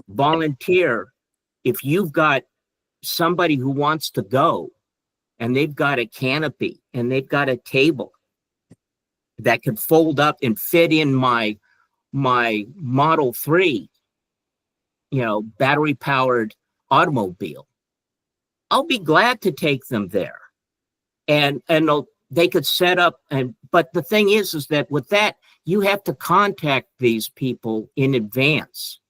volunteer if you've got somebody who wants to go and they've got a canopy and they've got a table that can fold up and fit in my Model 3, battery powered automobile. I'll be glad to take them there. And they could set up, but the thing is that with that, you have to contact these people in advance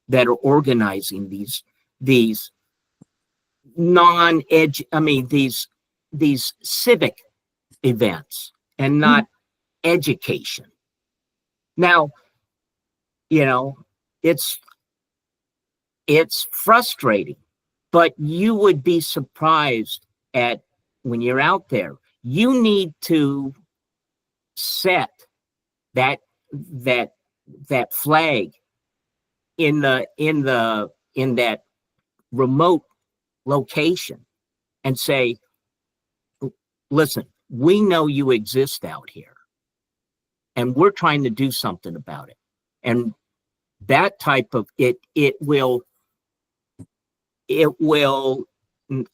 that are organizing these these civic events and not education. Now, it's frustrating, but you would be surprised at when you're out there. You need to set that flag in that remote location and say, listen, we know you exist out here and we're trying to do something about it. And that type of it will,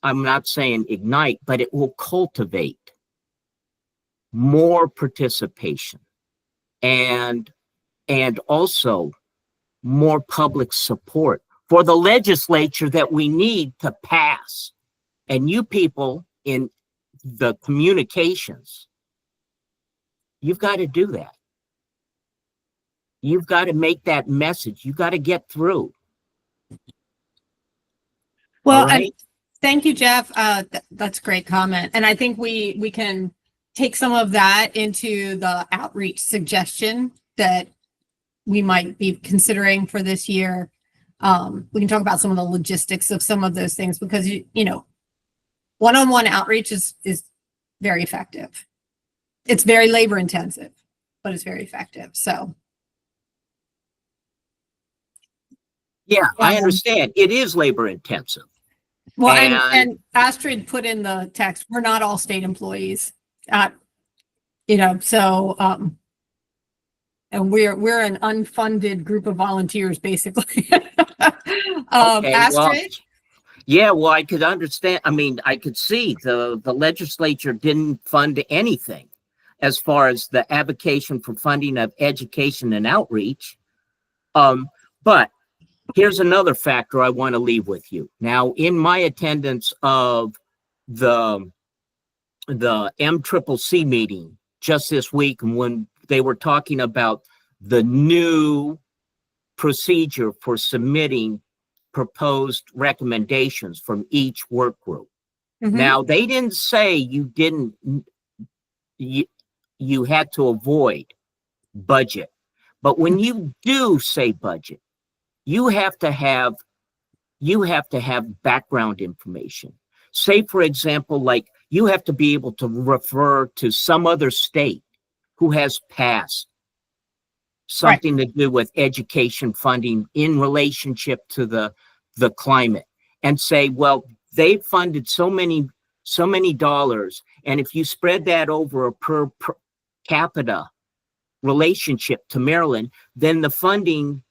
I'm not saying ignite, but it will cultivate more participation and also more public support for the legislature that we need to pass. And you people in the communications, you've got to do that. You've got to make that message. You got to get through. Well, All right? and thank you, Jeff. That's a great comment. And I think we can take some of that into the outreach suggestion that we might be considering for this year. We can talk about some of the logistics of some of those things because, you know, one-on-one outreach is very effective. It's very labor intensive, but it's very effective. So. Yeah, I understand. It is labor intensive. Well, and Astrid put in the text, we're not all state employees. You know, so and we're an unfunded group of volunteers, basically. Okay, Astrid? Yeah, well, I could understand. I mean, I could see the legislature didn't fund anything as far as the avocation for funding of education and outreach. But here's another factor I want to leave with you. Now, in my attendance of the MCCC meeting just this week, when they were talking about the new procedure for submitting proposed recommendations from each work group. Mm-hmm. Now, they didn't say you had to avoid budget, but when you do say budget, you have to have background information. Say, for example, like you have to be able to refer to some other state who has passed something to do with education funding in relationship to the climate, and say, well, they funded so many dollars, and if you spread that over a per capita relationship to Maryland, then the funding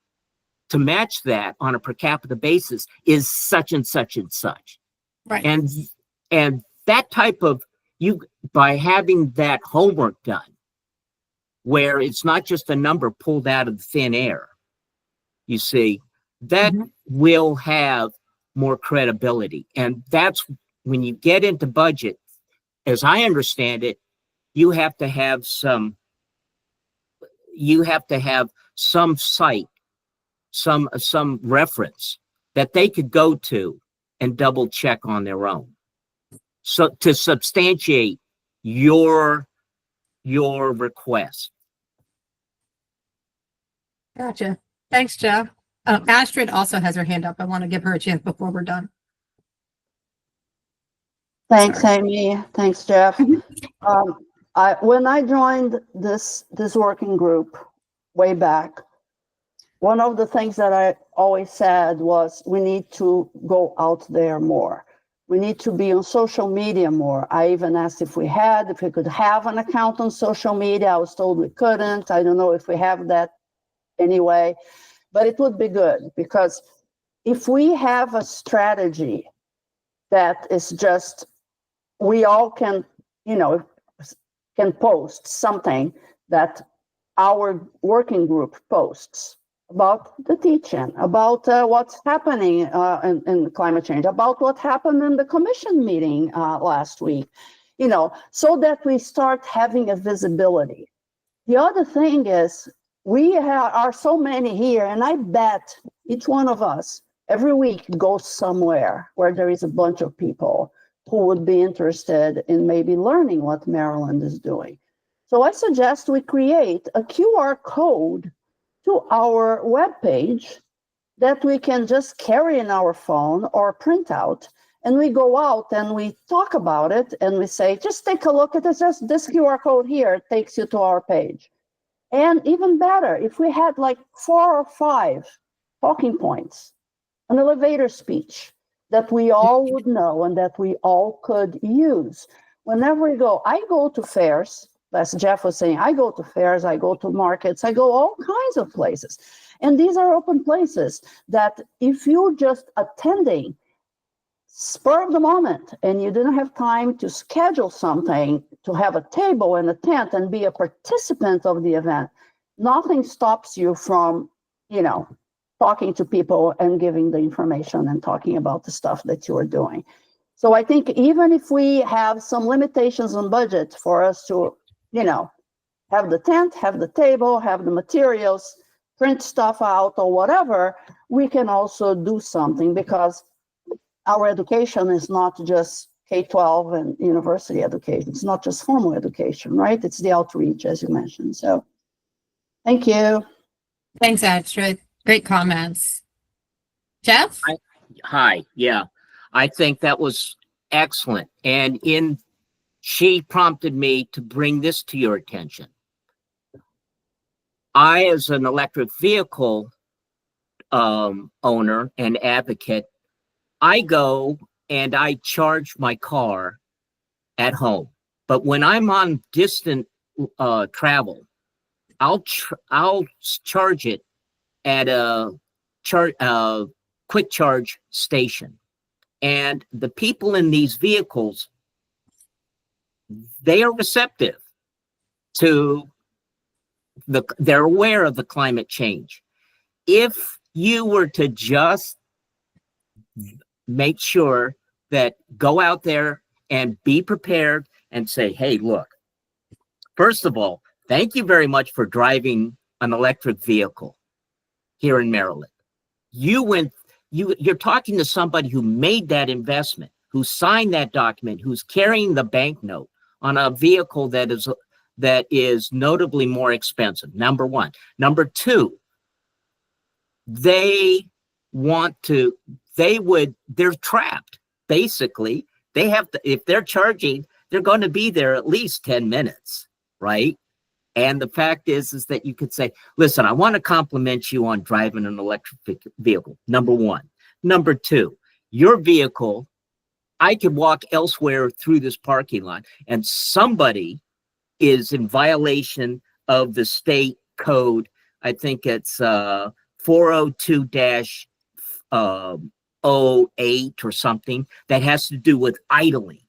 to match that on a per capita basis is such and such and such. Right. And that type of, by having that homework done, where it's not just a number pulled out of thin air, you see, that will have more credibility. And that's when you get into budget, as I understand it, you have to have some site, some reference that they could go to and double check on their own. So to substantiate your request. Gotcha. Thanks, Jeff. Astrid also has her hand up. I want to give her a chance before we're done. Thanks, Sorry. Amy. Thanks, Jeff. When I joined this working group way back, one of the things that I always said was we need to go out there more. We need to be on social media more. I even asked if we could have an account on social media. I was told we couldn't. I don't know if we have that anyway, but it would be good, because if we have a strategy that is just, we all can post something that our working group posts about the teaching, about what's happening in climate change, about what happened in the commission meeting last week, so that we start having a visibility. The other thing is, we are so many here, and I bet each one of us every week goes somewhere where there is a bunch of people who would be interested in maybe learning what Maryland is doing. So I suggest we create a QR code to our webpage that we can just carry in our phone or print out, and we go out and we talk about it, and we say, just take a look at it, just this QR code here takes you to our page. And even better, if we had like 4 or 5 talking points, an elevator speech that we all would know and that we all could use. Whenever we go, I go to fairs, as Jeff was saying, I go to fairs, I go to markets, I go all kinds of places. And these are open places that if you just attending spur of the moment and you didn't have time to schedule something, to have a table and a tent and be a participant of the event, nothing stops you from, talking to people and giving the information and talking about the stuff that you are doing. So I think even if we have some limitations on budget for us to, have the tent, have the table, have the materials, print stuff out or whatever, we can also do something, because our education is not just K-12 and university education. It's not just formal education, right? It's the outreach, as you mentioned. So thank you. Thanks, Astrid. Great comments. Jeff? Hi, yeah, I think that was excellent. And she prompted me to bring this to your attention. I, as an electric vehicle owner and advocate, I go and I charge my car at home. But when I'm on distant travel, I'll charge it at a quick charge station. And the people in these vehicles, they are receptive to they're aware of the climate change. If you were to just make sure that go out there and be prepared and say, hey, look, first of all, thank you very much for driving an electric vehicle here in Maryland. You're talking to somebody who made that investment, who signed that document, who's carrying the banknote on a vehicle that is notably more expensive. Number one. Number two, they're trapped. Basically, they have to, if they're charging, they're going to be there at least 10 minutes, right? And the fact is that you could say, listen, I want to compliment you on driving an electric vehicle. Number one. Number two, your vehicle, I could walk elsewhere through this parking lot and somebody is in violation of the state code. I think it's 402-08 or something that has to do with idling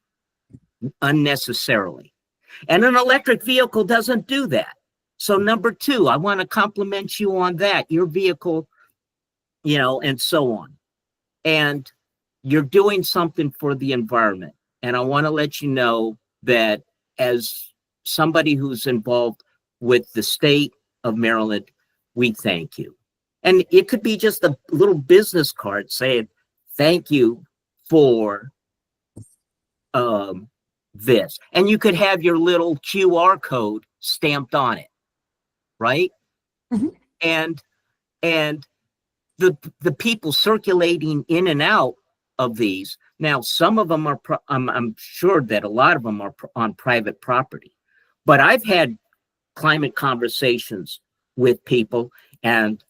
unnecessarily. And an electric vehicle doesn't do that. So number two, I want to compliment you on that. Your vehicle, and so on. And you're doing something for the environment. And I want to let you know that as somebody who's involved with the state of Maryland, we thank you. And it could be just a little business card saying, thank you for this. And you could have your little QR code stamped on it, right? Mm-hmm. And the people circulating in and out of these, now some of them are, I'm sure that a lot of them are on private property. But I've had climate conversations with people and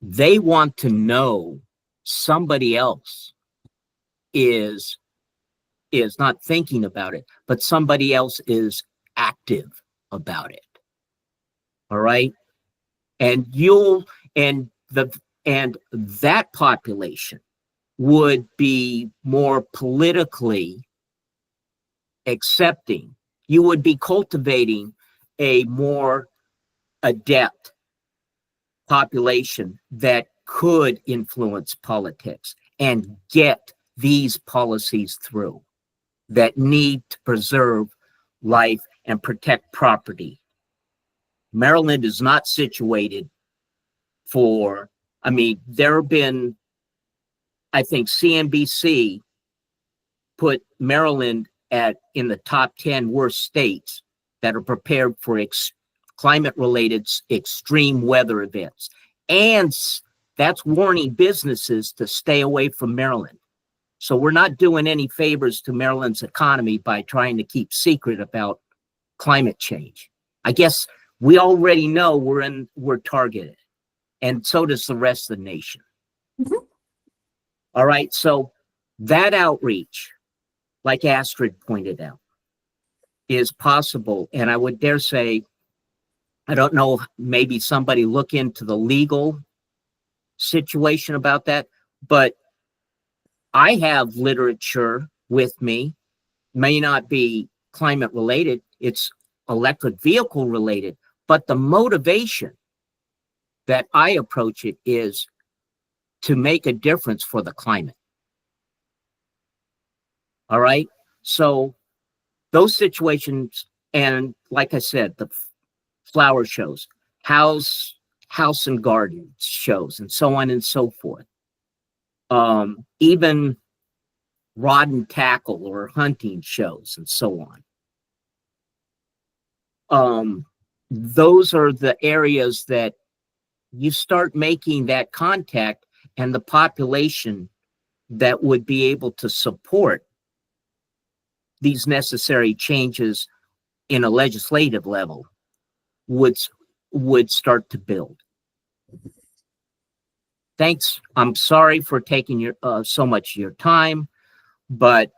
they want to know somebody else is not thinking about it, but somebody else is active about it. All right. And that population would be more politically accepting. You would be cultivating a more adept population that could influence politics and get these policies through that need to preserve life and protect property. Maryland is not situated for, there have been, I think CNBC put Maryland in the top 10 worst states that are prepared for climate-related extreme weather events. And that's warning businesses to stay away from Maryland. So we're not doing any favors to Maryland's economy by trying to keep secret about climate change. I guess we already know we're targeted, and so does the rest of the nation. Mm-hmm. All right, so that outreach, like Astrid pointed out, is possible. And I would dare say, I don't know, maybe somebody look into the legal situation about that, but I have literature with me, may not be climate related, it's electric vehicle related, but the motivation that I approach it is to make a difference for the climate. All right. So those situations, and like I said, the flower shows, house and garden shows, and so on and so forth. Even rod and tackle or hunting shows and so on. Those are the areas that you start making that contact, and the population that would be able to support these necessary changes in a legislative level would start to build. Thanks. I'm sorry for taking your so much of your time, but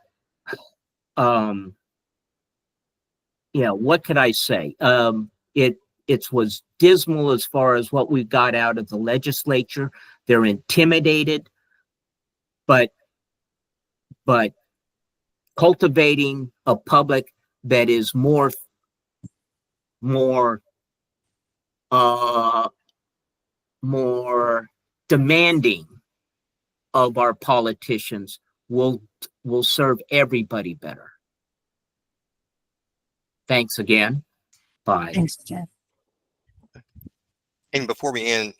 yeah, what could I say? It was dismal as far as what we got out of the legislature. They're intimidated, but cultivating a public that is more demanding of our politicians will serve everybody better. Thanks again. Bye. Thanks, Jeff. And before we end,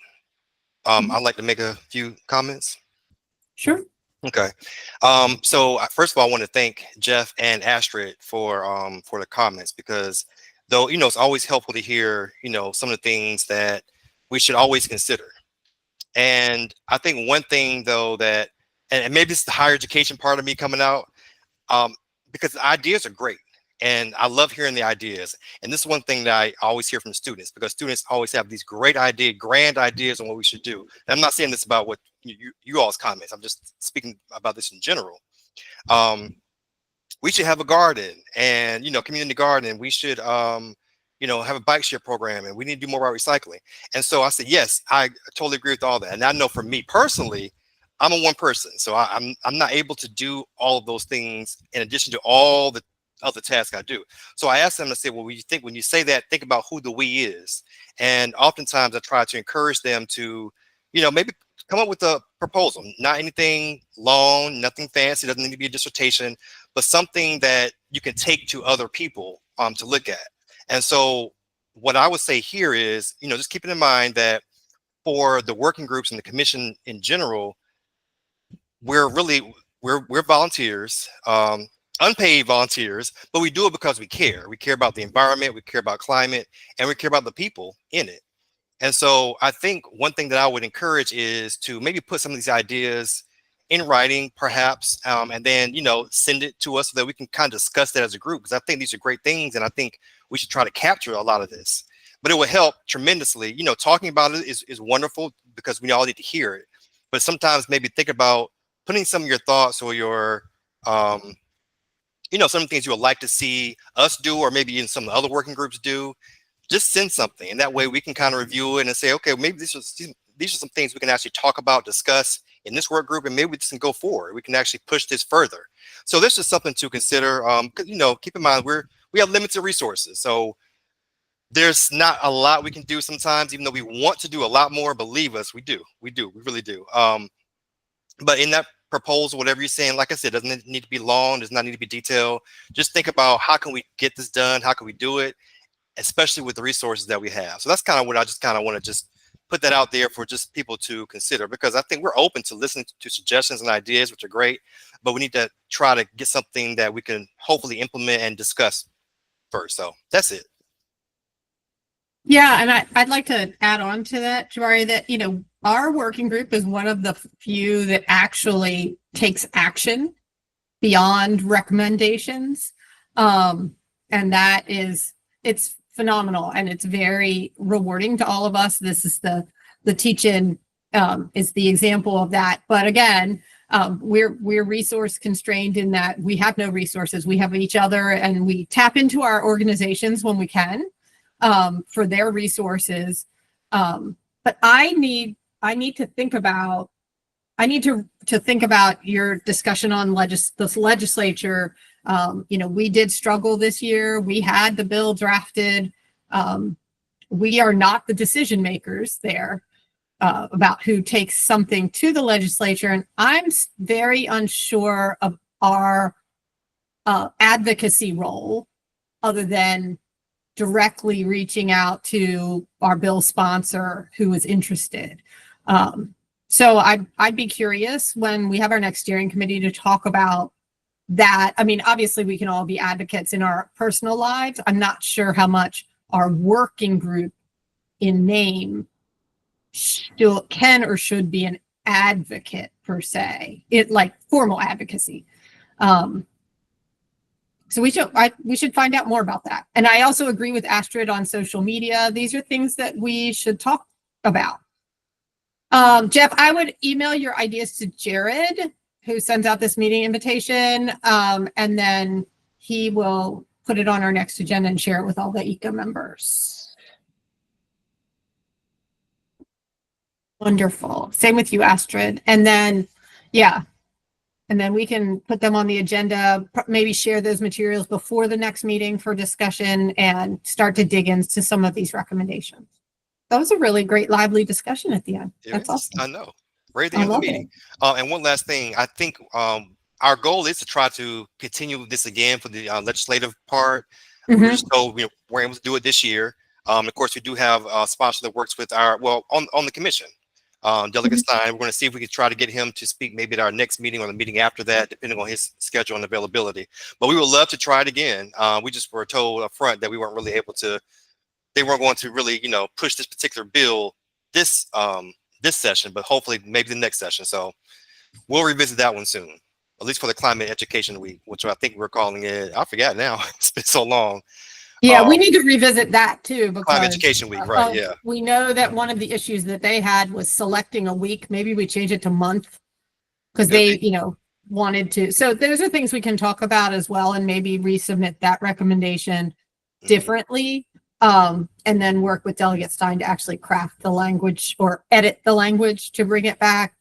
I'd like to make a few comments. Sure. Okay. So first of all, I want to thank Jeff and Astrid for the comments, because though, it's always helpful to hear, some of the things that we should always consider. And I think one thing though that, and maybe it's the higher education part of me coming out, because the ideas are great. And I love hearing the ideas. And this is one thing that I always hear from students, because students always have these great ideas, grand ideas on what we should do. And I'm not saying this about what you all's comments. I'm just speaking about this in general. We should have a garden and, community garden. We should, have a bike share program, and we need to do more about recycling. And so I said, yes, I totally agree with all that. And I know for me personally, I'm a one person. So I'm not able to do all of those things in addition to all the other tasks I do. So I asked them to say, well, when you say that, think about who the we is. And oftentimes I try to encourage them to, maybe come up with a proposal, not anything long, nothing fancy, doesn't need to be a dissertation, but something that you can take to other people to look at. And so what I would say here is, just keeping in mind that for the working groups and the commission in general, we're volunteers, unpaid volunteers, but we do it because we care. We care about the environment, we care about climate, and we care about the people in it. And so I think one thing that I would encourage is to maybe put some of these ideas in writing, perhaps, and then, send it to us so that we can kind of discuss that as a group, because I think these are great things, and I think we should try to capture a lot of this. But it will help tremendously. Talking about it is wonderful because we all need to hear it. But sometimes maybe think about putting some of your thoughts or your, some of the things you would like to see us do, or maybe even some of the other working groups do. Just send something, and that way we can kind of review it and say, okay, maybe these are some things we can actually talk about, discuss in this work group, and maybe we can go forward. We can actually push this further. So this is something to consider. Keep in mind we have limited resources, so there's not a lot we can do sometimes, even though we want to do a lot more. Believe us, we really do. But in that proposal, whatever you're saying, like I said, doesn't need to be long, does not need to be detailed. Just think about how can we get this done, how can we do it, especially with the resources that we have. So that's kind of what I just kind of want to just put that out there for just people to consider, because I think we're open to listening to suggestions and ideas, which are great, but we need to try to get something that we can hopefully implement and discuss first. So that's it. Yeah, and I'd like to add on to that, Jabari, that, our working group is one of the few that actually takes action beyond recommendations. And that it's phenomenal, and it's very rewarding to all of us. This is the teach-in is the example of that. But again, we're resource constrained in that we have no resources. We have each other, and we tap into our organizations when we can for their resources. But I need to think about your discussion on this legislature. We did struggle this year. We had the bill drafted. We are not the decision makers there about who takes something to the legislature. And I'm very unsure of our advocacy role other than directly reaching out to our bill sponsor who is interested. So I'd be curious when we have our next steering committee to talk about that. I mean, obviously we can all be advocates in our personal lives. I'm not sure how much our working group in name still can or should be an advocate per se, like formal advocacy. So we should find out more about that. And I also agree with Astrid on social media. These are things that we should talk about. Jeff, I would email your ideas to Jared, who sends out this meeting invitation, and then he will put it on our next agenda and share it with all the ECO members. Wonderful. Same with you, Astrid. And then, yeah. And then we can put them on the agenda, maybe share those materials before the next meeting for discussion and start to dig into some of these recommendations. That was a really great, lively discussion at the end. That's awesome. I know. Right at the end of the meeting. And one last thing, I think our goal is to try to continue this again for the legislative part. Mm-hmm. We're just told we're able to do it this year. Of course, we do have a sponsor that works with on the commission. Delegate Stein, we're going to see if we can try to get him to speak maybe at our next meeting or the meeting after that, depending on his schedule and availability. But we would love to try it again. We just were told up front that we weren't really able to, they weren't going to really, push this particular bill this session, but hopefully maybe the next session. So we'll revisit that one soon, at least for the Climate Education Week, which I think we're calling it. I forgot now. It's been so long. Yeah, we need to revisit that too. Because, Climate Education Week, right? Yeah. We know that one of the issues that they had was selecting a week. Maybe we change it to month because they, wanted to. So those are things we can talk about as well, and maybe resubmit that recommendation differently, and then work with Delegate Stein to actually craft the language or edit the language to bring it back.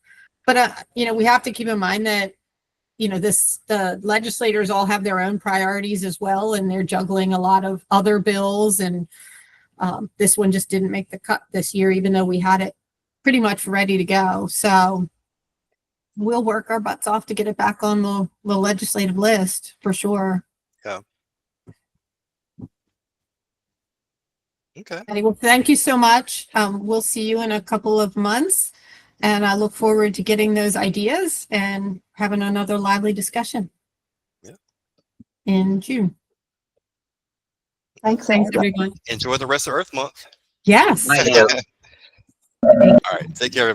But we have to keep in mind that the legislators all have their own priorities as well, and they're juggling a lot of other bills. And this one just didn't make the cut this year, even though we had it pretty much ready to go. So we'll work our butts off to get it back on the legislative list for sure. Yeah. Okay. Well, thank you so much. We'll see you in a couple of months. And I look forward to getting those ideas and having another lively discussion in June. Thanks, everyone. Enjoy the rest of Earth Month. Yes. I know. All right. Take care.